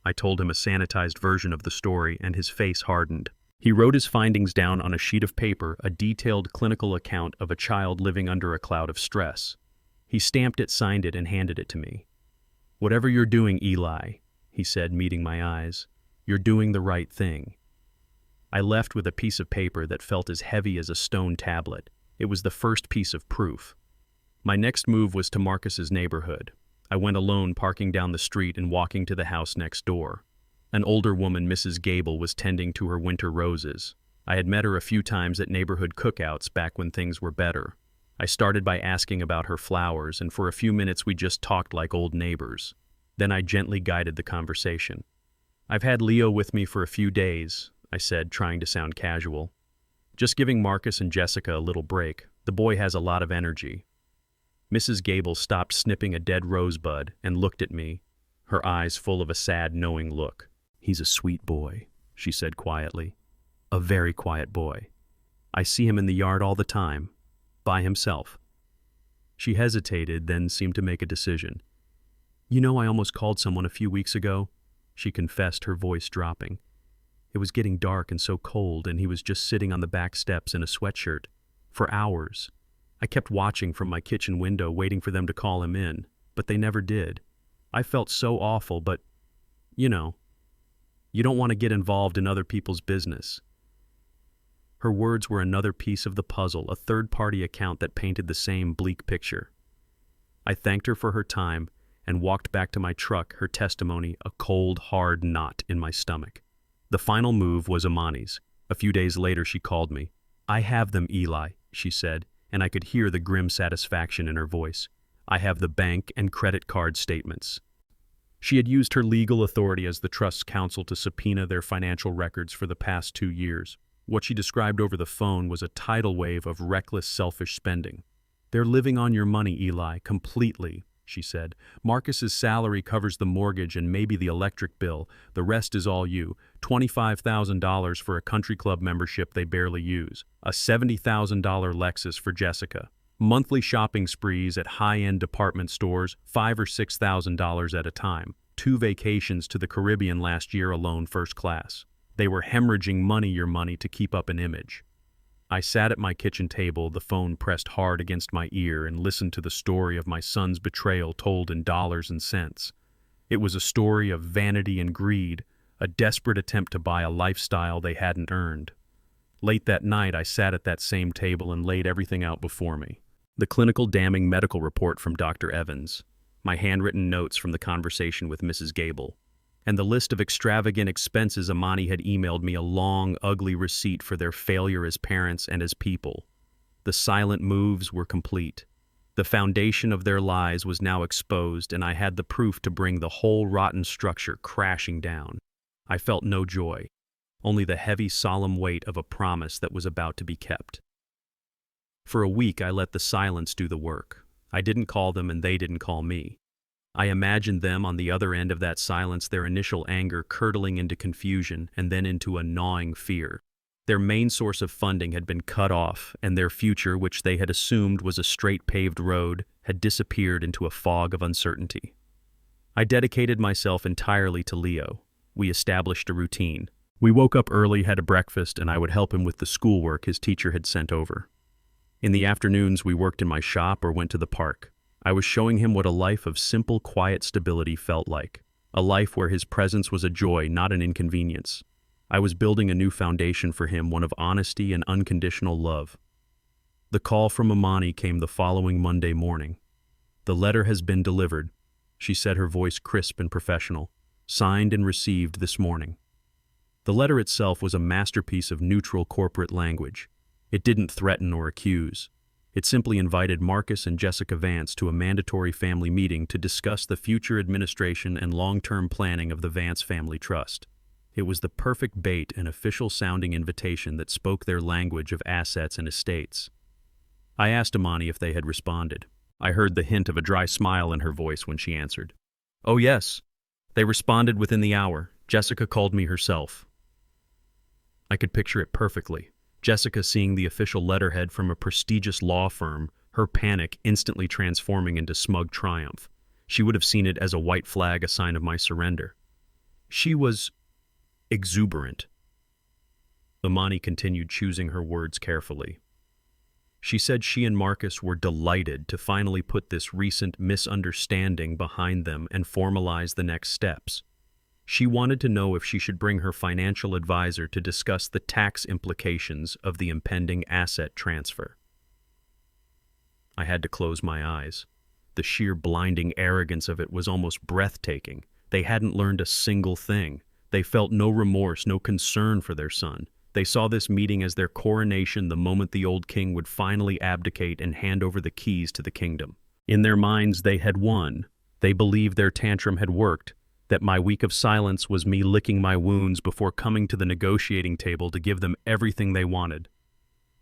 I told him a sanitized version of the story, and his face hardened. He wrote his findings down on a sheet of paper, a detailed clinical account of a child living under a cloud of stress. He stamped it, signed it, and handed it to me. "Whatever you're doing, Eli," he said, meeting my eyes, "you're doing the right thing." I left with a piece of paper that felt as heavy as a stone tablet. It was the first piece of proof. My next move was to Marcus's neighborhood. I went alone, parking down the street and walking to the house next door. An older woman, Mrs. Gable, was tending to her winter roses. I had met her a few times at neighborhood cookouts back when things were better. I started by asking about her flowers, and for a few minutes we just talked like old neighbors. Then I gently guided the conversation. "I've had Leo with me for a few days," I said, trying to sound casual. "Just giving Marcus and Jessica a little break. The boy has a lot of energy." Mrs. Gable stopped snipping a dead rosebud and looked at me, her eyes full of a sad, knowing look. "He's a sweet boy," she said quietly. "A very quiet boy. I see him in the yard all the time, by himself." She hesitated, then seemed to make a decision. "You know, I almost called someone a few weeks ago," she confessed, her voice dropping. "It was getting dark and so cold, and he was just sitting on the back steps in a sweatshirt. For hours. I kept watching from my kitchen window, waiting for them to call him in, but they never did. I felt so awful, but, you know, you don't want to get involved in other people's business." Her words were another piece of the puzzle, a third-party account that painted the same bleak picture. I thanked her for her time and walked back to my truck, her testimony a cold, hard knot in my stomach. The final move was Amani's. A few days later she called me. "I have them, Eli," she said, and I could hear the grim satisfaction in her voice. "I have the bank and credit card statements." She had used her legal authority as the trust's counsel to subpoena their financial records for the past 2 years. What she described over the phone was a tidal wave of reckless, selfish spending. "They're living on your money, Eli, completely," she said. "Marcus's salary covers the mortgage and maybe the electric bill. The rest is all you. $25,000 for a country club membership they barely use. A $70,000 Lexus for Jessica. Monthly shopping sprees at high-end department stores, $5,000 or $6,000 at a time. 2 vacations to the Caribbean last year alone, first class. They were hemorrhaging your money to keep up an image." I sat at my kitchen table, the phone pressed hard against my ear, and listened to the story of my son's betrayal told in dollars and cents. It was a story of vanity and greed, a desperate attempt to buy a lifestyle they hadn't earned. Late that night, I sat at that same table and laid everything out before me. The clinical damning medical report from Dr. Evans, my handwritten notes from the conversation with Mrs. Gable, and the list of extravagant expenses Amani had emailed me, a long, ugly receipt for their failure as parents and as people. The silent moves were complete. The foundation of their lies was now exposed, and I had the proof to bring the whole rotten structure crashing down. I felt no joy, only the heavy, solemn weight of a promise that was about to be kept. For a week, I let the silence do the work. I didn't call them, and they didn't call me. I imagined them on the other end of that silence, their initial anger curdling into confusion and then into a gnawing fear. Their main source of funding had been cut off, and their future, which they had assumed was a straight paved road, had disappeared into a fog of uncertainty. I dedicated myself entirely to Leo. We established a routine. We woke up early, had a breakfast, and I would help him with the schoolwork his teacher had sent over. In the afternoons, we worked in my shop or went to the park. I was showing him what a life of simple, quiet stability felt like. A life where his presence was a joy, not an inconvenience. I was building a new foundation for him, one of honesty and unconditional love. The call from Amani came the following Monday morning. "The letter has been delivered," she said, her voice crisp and professional. "Signed and received this morning." The letter itself was a masterpiece of neutral corporate language. It didn't threaten or accuse. It simply invited Marcus and Jessica Vance to a mandatory family meeting to discuss the future administration and long-term planning of the Vance Family Trust. It was the perfect bait and official-sounding invitation that spoke their language of assets and estates. I asked Amani if they had responded. I heard the hint of a dry smile in her voice when she answered. "Oh yes, they responded within the hour. Jessica called me herself." I could picture it perfectly. Jessica seeing the official letterhead from a prestigious law firm, her panic instantly transforming into smug triumph. She would have seen it as a white flag, a sign of my surrender. She was exuberant. Amani continued, choosing her words carefully. She said she and Marcus were delighted to finally put this recent misunderstanding behind them and formalize the next steps. She wanted to know if she should bring her financial advisor to discuss the tax implications of the impending asset transfer. I had to close my eyes. The sheer blinding arrogance of it was almost breathtaking. They hadn't learned a single thing. They felt no remorse, no concern for their son. They saw this meeting as their coronation, the moment the old king would finally abdicate and hand over the keys to the kingdom. In their minds, they had won. They believed their tantrum had worked, that my week of silence was me licking my wounds before coming to the negotiating table to give them everything they wanted.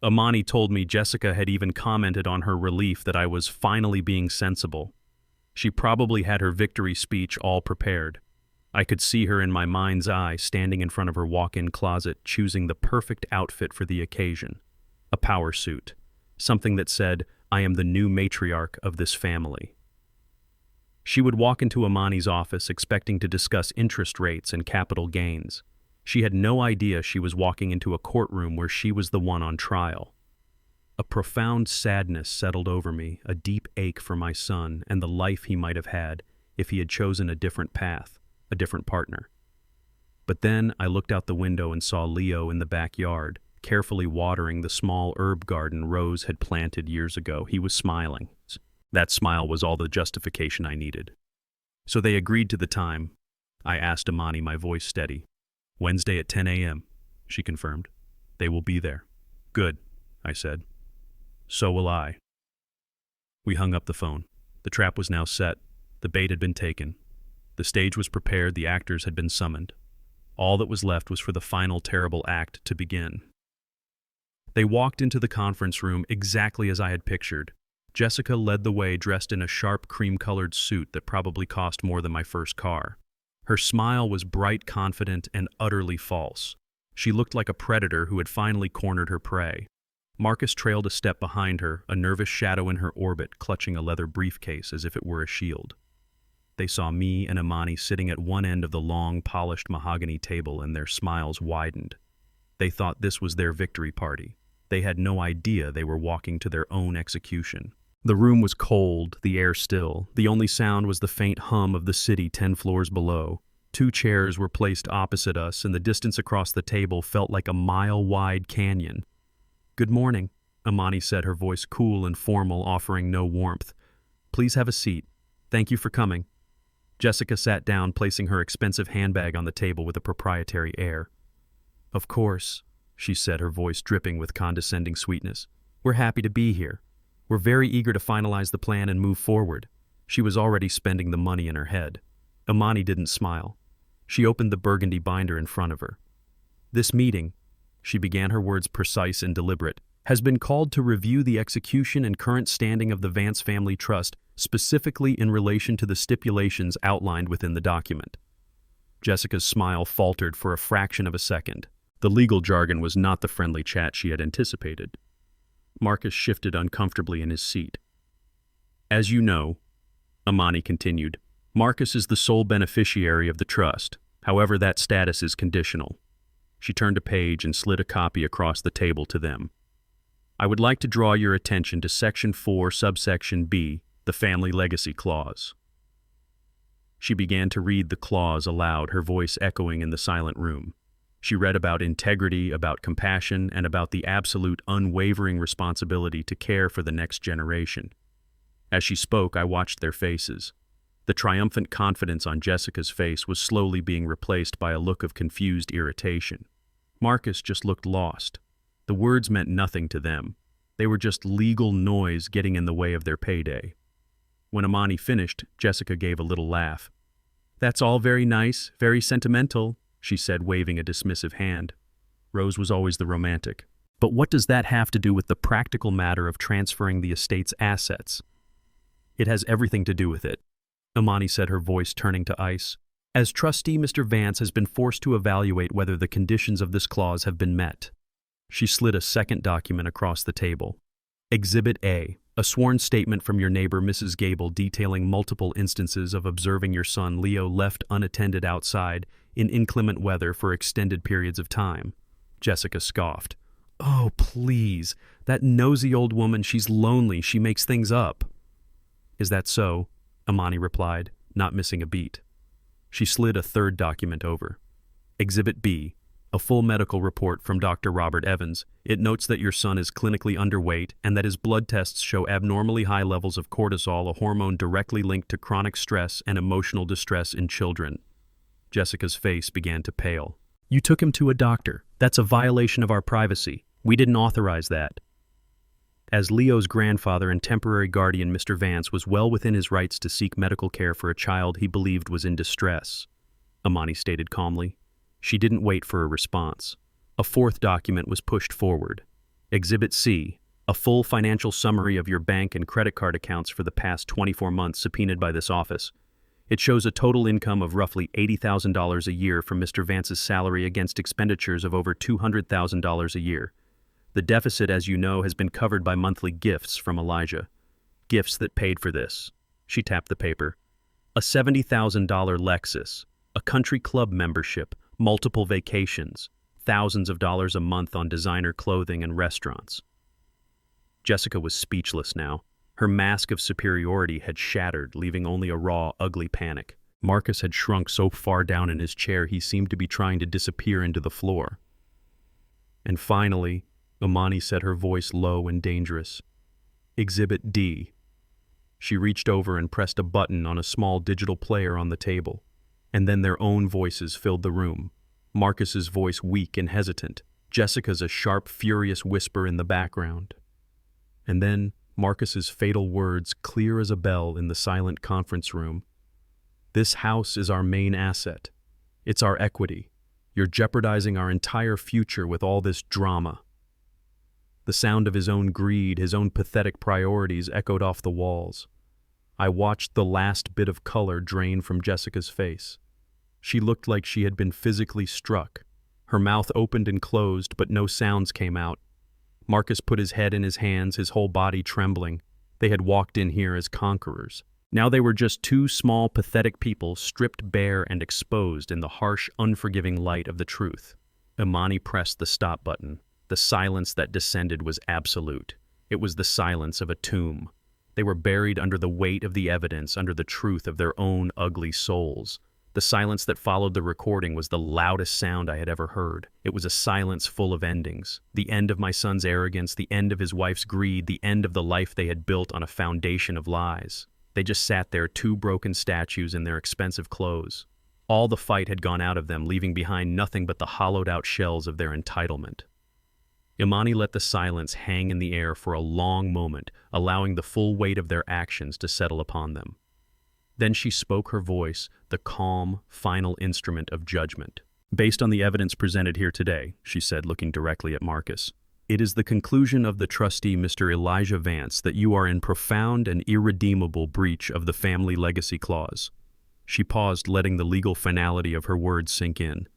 Amani told me Jessica had even commented on her relief that I was finally being sensible. She probably had her victory speech all prepared. I could see her in my mind's eye, standing in front of her walk-in closet, choosing the perfect outfit for the occasion. A power suit. Something that said, "I am the new matriarch of this family." She would walk into Amani's office expecting to discuss interest rates and capital gains. She had no idea she was walking into a courtroom where she was the one on trial. A profound sadness settled over me, a deep ache for my son and the life he might have had if he had chosen a different path, a different partner. But then I looked out the window and saw Leo in the backyard, carefully watering the small herb garden Rose had planted years ago. He was smiling. That smile was all the justification I needed. "So they agreed to the time?" I asked Amani, my voice steady. "Wednesday at 10 a.m., she confirmed. "They will be there." "Good," I said. "So will I." We hung up the phone. The trap was now set. The bait had been taken. The stage was prepared, the actors had been summoned. All that was left was for the final terrible act to begin. They walked into the conference room exactly as I had pictured. Jessica led the way, dressed in a sharp cream-colored suit that probably cost more than my first car. Her smile was bright, confident, and utterly false. She looked like a predator who had finally cornered her prey. Marcus trailed a step behind her, a nervous shadow in her orbit, clutching a leather briefcase as if it were a shield. They saw me and Amani sitting at one end of the long, polished mahogany table, and their smiles widened. They thought this was their victory party. They had no idea they were walking to their own execution. The room was cold, the air still. The only sound was the faint hum of the city 10 floors below. 2 chairs were placed opposite us, and the distance across the table felt like a mile-wide canyon. "Good morning," Amani said, her voice cool and formal, offering no warmth. "Please have a seat. Thank you for coming." Jessica sat down, placing her expensive handbag on the table with a proprietary air. "Of course," she said, her voice dripping with condescending sweetness. "We're happy to be here. We're very eager to finalize the plan and move forward." She was already spending the money in her head. Amani didn't smile. She opened the burgundy binder in front of her. "This meeting," she began, her words precise and deliberate, "has been called to review the execution and current standing of the Vance Family Trust, specifically in relation to the stipulations outlined within the document." Jessica's smile faltered for a fraction of a second. The legal jargon was not the friendly chat she had anticipated. Marcus shifted uncomfortably in his seat. "As you know," Amani continued, Marcus is the sole beneficiary of the trust. However, that status is conditional. She turned a page and slid a copy across the table to them. I would like to draw your attention to Section 4, subsection B, the Family Legacy Clause. She began to read the clause aloud, her voice echoing in the silent room. She read about integrity, about compassion, and about the absolute, unwavering responsibility to care for the next generation. As she spoke, I watched their faces. The triumphant confidence on Jessica's face was slowly being replaced by a look of confused irritation. Marcus just looked lost. The words meant nothing to them. They were just legal noise getting in the way of their payday. When Amani finished, Jessica gave a little laugh. "That's all very nice, very sentimental," she said, waving a dismissive hand. Rose was always the romantic. "But what does that have to do with the practical matter of transferring the estate's assets?" "It has everything to do with it," Amani said, her voice turning to ice. "As trustee, Mr. Vance has been forced to evaluate whether the conditions of this clause have been met." She slid a second document across the table. Exhibit A, a sworn statement from your neighbor, Mrs. Gable, detailing multiple instances of observing your son, Leo, left unattended outside in inclement weather for extended periods of time. Jessica scoffed. "Oh, please. That nosy old woman, she's lonely. She makes things up." "Is that so?" Amani replied, not missing a beat. She slid a third document over. Exhibit B, a full medical report from Dr. Robert Evans. It notes that your son is clinically underweight and that his blood tests show abnormally high levels of cortisol, a hormone directly linked to chronic stress and emotional distress in children. Jessica's face began to pale. "You took him to a doctor. That's a violation of our privacy. We didn't authorize that." As Leo's grandfather and temporary guardian, Mr. Vance was well within his rights to seek medical care for a child he believed was in distress, Amani stated calmly. She didn't wait for a response. A fourth document was pushed forward. Exhibit C, a full financial summary of your bank and credit card accounts for the past 24 months subpoenaed by this office. It shows a total income of roughly $80,000 a year from Mr. Vance's salary against expenditures of over $200,000 a year. The deficit, as you know, has been covered by monthly gifts from Elijah. Gifts that paid for this. She tapped the paper. A $70,000 Lexus, a country club membership, multiple vacations, thousands of dollars a month on designer clothing and restaurants. Jessica was speechless now. Her mask of superiority had shattered, leaving only a raw, ugly panic. Marcus had shrunk so far down in his chair he seemed to be trying to disappear into the floor. And finally, Amani said, her voice low and dangerous, "Exhibit D." She reached over and pressed a button on a small digital player on the table. And then their own voices filled the room. Marcus's voice weak and hesitant, Jessica's a sharp, furious whisper in the background. And then Marcus's fatal words, clear as a bell in the silent conference room. "This house is our main asset. It's our equity. You're jeopardizing our entire future with all this drama." The sound of his own greed, his own pathetic priorities echoed off the walls. I watched the last bit of color drain from Jessica's face. She looked like she had been physically struck. Her mouth opened and closed, but no sounds came out. Marcus put his head in his hands, his whole body trembling. They had walked in here as conquerors. Now they were just two small, pathetic people, stripped bare and exposed in the harsh, unforgiving light of the truth. Amani pressed the stop button. The silence that descended was absolute. It was the silence of a tomb. They were buried under the weight of the evidence, under the truth of their own ugly souls. The silence that followed the recording was the loudest sound I had ever heard. It was a silence full of endings. The end of my son's arrogance, the end of his wife's greed, the end of the life they had built on a foundation of lies. They just sat there, two broken statues in their expensive clothes. All the fight had gone out of them, leaving behind nothing but the hollowed-out shells of their entitlement. Imani let the silence hang in the air for a long moment, allowing the full weight of their actions to settle upon them. Then she spoke, her voice, the calm, final instrument of judgment. "Based on the evidence presented here today," she said, looking directly at Marcus, "it is the conclusion of the trustee, Mr. Elijah Vance, that you are in profound and irredeemable breach of the family legacy clause." She paused, letting the legal finality of her words sink in.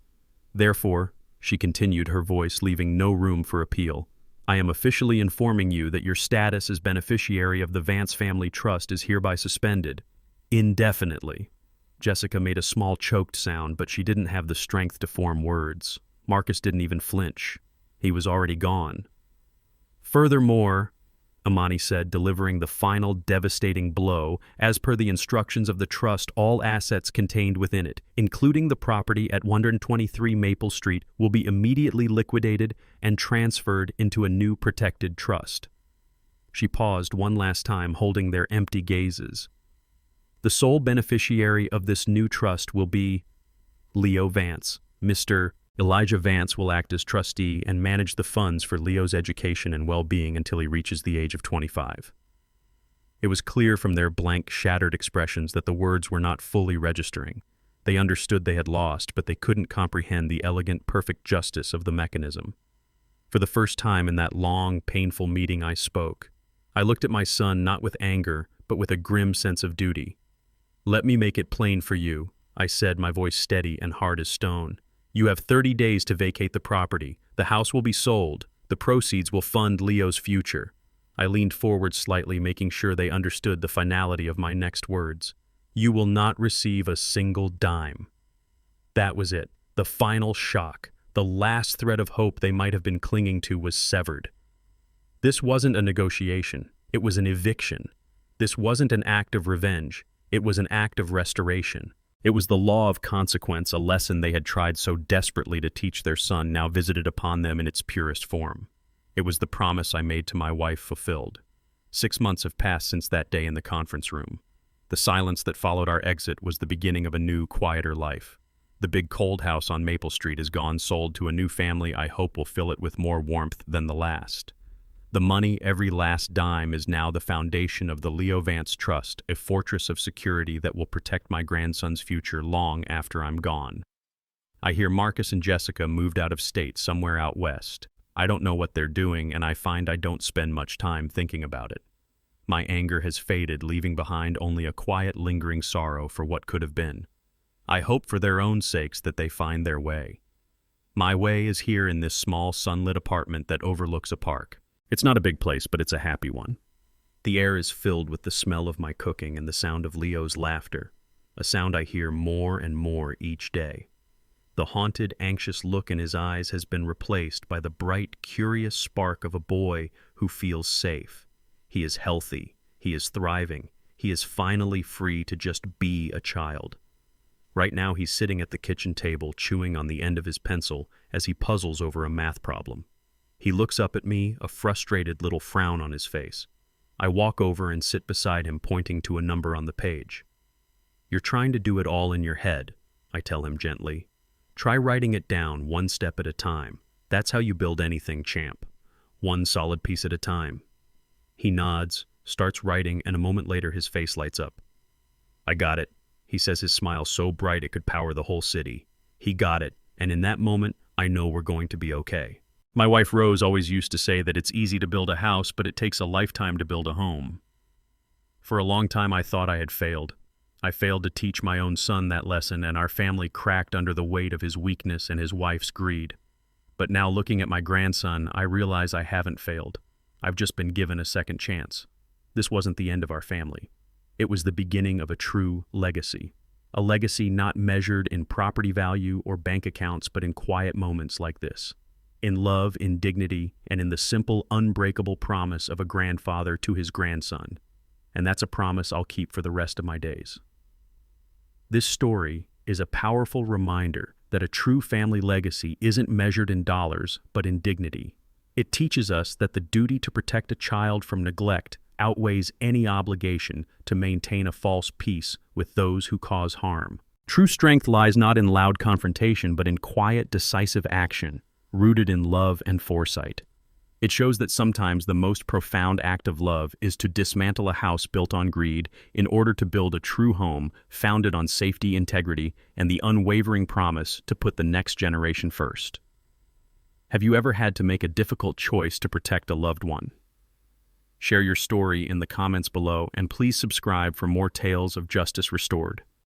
"Therefore," she continued, her voice leaving no room for appeal, "I am officially informing you that your status as beneficiary of the Vance Family Trust is hereby suspended, indefinitely." Jessica made a small choked sound, but she didn't have the strength to form words. Marcus didn't even flinch. He was already gone. Furthermore, Amani said, delivering the final devastating blow, as per the instructions of the trust, all assets contained within it, including the property at 123 Maple Street, will be immediately liquidated and transferred into a new protected trust. She paused one last time, holding their empty gazes. The sole beneficiary of this new trust will be Leo Vance. Mr. Elijah Vance will act as trustee and manage the funds for Leo's education and well-being until he reaches the age of 25. It was clear from their blank, shattered expressions that the words were not fully registering. They understood they had lost, but they couldn't comprehend the elegant, perfect justice of the mechanism. For the first time in that long, painful meeting, I spoke. I looked at my son not with anger, but with a grim sense of duty. "Let me make it plain for you," I said, my voice steady and hard as stone. "You have 30 days to vacate the property. The house will be sold. The proceeds will fund Leo's future." I leaned forward slightly, making sure they understood the finality of my next words. "You will not receive a single dime." That was it. The final shock. The last thread of hope they might have been clinging to was severed. This wasn't a negotiation. It was an eviction. This wasn't an act of revenge. It was an act of restoration. It was the law of consequence, a lesson they had tried so desperately to teach their son, now visited upon them in its purest form. It was the promise I made to my wife fulfilled. 6 months have passed since that day in the conference room. The silence that followed our exit was the beginning of a new, quieter life. The big cold house on Maple Street is gone, sold to a new family I hope will fill it with more warmth than the last. The money, every last dime, is now the foundation of the Leo Vance Trust, a fortress of security that will protect my grandson's future long after I'm gone. I hear Marcus and Jessica moved out of state, somewhere out west. I don't know what they're doing, and I find I don't spend much time thinking about it. My anger has faded, leaving behind only a quiet, lingering sorrow for what could have been. I hope for their own sakes that they find their way. My way is here in this small, sunlit apartment that overlooks a park. It's not a big place, but it's a happy one. The air is filled with the smell of my cooking and the sound of Leo's laughter, a sound I hear more and more each day. The haunted, anxious look in his eyes has been replaced by the bright, curious spark of a boy who feels safe. He is healthy. He is thriving. He is finally free to just be a child. Right now he's sitting at the kitchen table, chewing on the end of his pencil as he puzzles over a math problem. He looks up at me, a frustrated little frown on his face. I walk over and sit beside him, pointing to a number on the page. "You're trying to do it all in your head," I tell him gently. "Try writing it down one step at a time. That's how you build anything, champ. One solid piece at a time." He nods, starts writing, and a moment later his face lights up. "I got it," he says, his smile so bright it could power the whole city. He got it, and in that moment, I know we're going to be okay. My wife Rose always used to say that it's easy to build a house, but it takes a lifetime to build a home. For a long time I thought I had failed. I failed to teach my own son that lesson, and our family cracked under the weight of his weakness and his wife's greed. But now, looking at my grandson, I realize I haven't failed. I've just been given a second chance. This wasn't the end of our family. It was the beginning of a true legacy. A legacy not measured in property value or bank accounts, but in quiet moments like this. In love, in dignity, and in the simple, unbreakable promise of a grandfather to his grandson. And that's a promise I'll keep for the rest of my days. This story is a powerful reminder that a true family legacy isn't measured in dollars, but in dignity. It teaches us that the duty to protect a child from neglect outweighs any obligation to maintain a false peace with those who cause harm. True strength lies not in loud confrontation, but in quiet, decisive action, rooted in love and foresight. It shows that sometimes the most profound act of love is to dismantle a house built on greed in order to build a true home founded on safety, integrity, and the unwavering promise to put the next generation first. Have you ever had to make a difficult choice to protect a loved one? Share your story in the comments below, and please subscribe for more tales of justice restored.